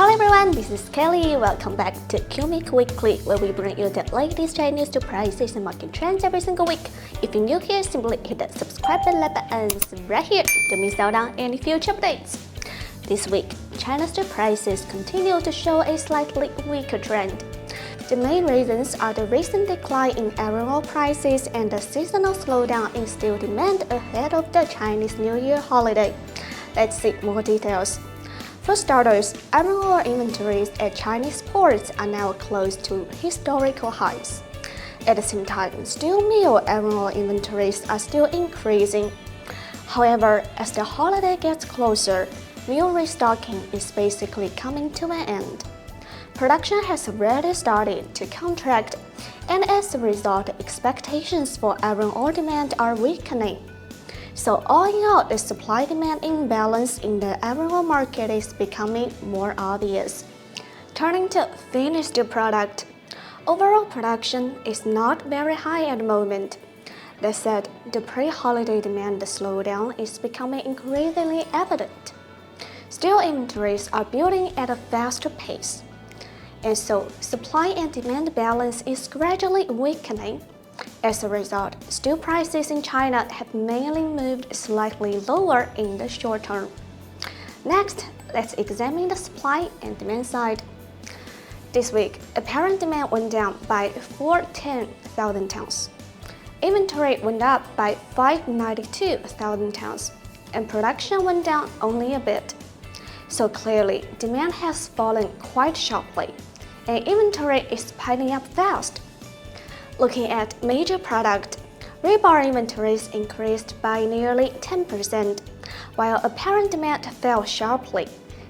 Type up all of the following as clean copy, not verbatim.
Hello everyone, this is Kelly. Welcome back to CUMIC Weekly, where we bring you the latest Chinese to prices and market trends every single week. If you're new here, simply hit the subscribe and like buttons right here to miss out on any future updates. This week, China's steel prices continue to show a slightly weaker trend. The main reasons are the recent decline in iron ore prices and the seasonal slowdown in steel demand ahead of the Chinese New Year holiday. Let's see more details. For starters, iron ore inventories at Chinese ports are now close to historical highs. At the same time, steel mill iron ore inventories are still increasing. However, as the holiday gets closer, mill restocking is basically coming to an end. Production has already started to contract, and as a result, expectations for iron ore demand are weakening. So all in all, the supply-demand imbalance in the iron ore market is becoming more obvious. Turning to finished steel product, overall production is not very high at the moment. That said, the pre-holiday demand slowdown is becoming increasingly evident. Steel inventories are building at a faster pace, and so supply and demand balance is gradually weakening. As a result, steel prices in China have mainly moved slightly lower in the short term. Next, let's examine the supply and demand side. This week, apparent demand went down by 410,000 tons. Inventory went up by 592,000 tons, and production went down only a bit. So clearly, demand has fallen quite sharply, and inventory is piling up fast. Looking at major product, rebar inventories increased by nearly 10%, while apparent demand fell sharply,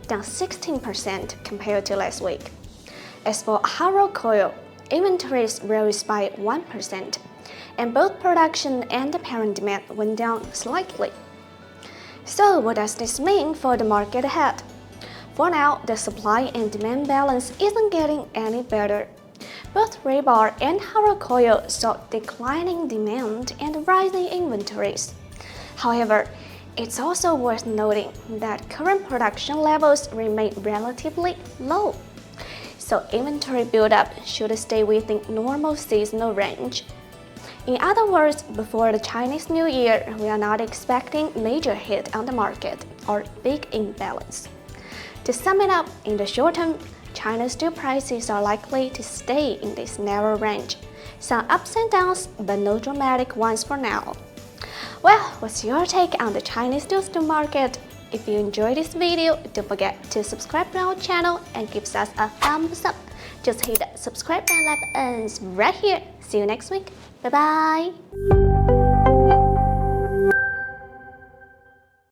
down 16% compared to last week. As for hot-rolled coil, inventories rose by 1%, and both production and apparent demand went down slightly. So what does this mean for the market ahead? For now, the supply and demand balance isn't getting any better. Both rebar and hot-rolled coil saw declining demand and rising inventories. However, it's also worth noting that current production levels remain relatively low, so inventory buildup should stay within normal seasonal range. In other words, before the Chinese New Year, we are not expecting major hit on the market or big imbalance. To sum it up, in the short term, China's steel prices are likely to stay in this narrow range. Some ups and downs, but no dramatic ones for now. Well, what's your take on the Chinese steel market? If you enjoyed this video, don't forget to subscribe to our channel and give us a thumbs up. Just hit the subscribe and like buttons right here. See you next week. Bye bye.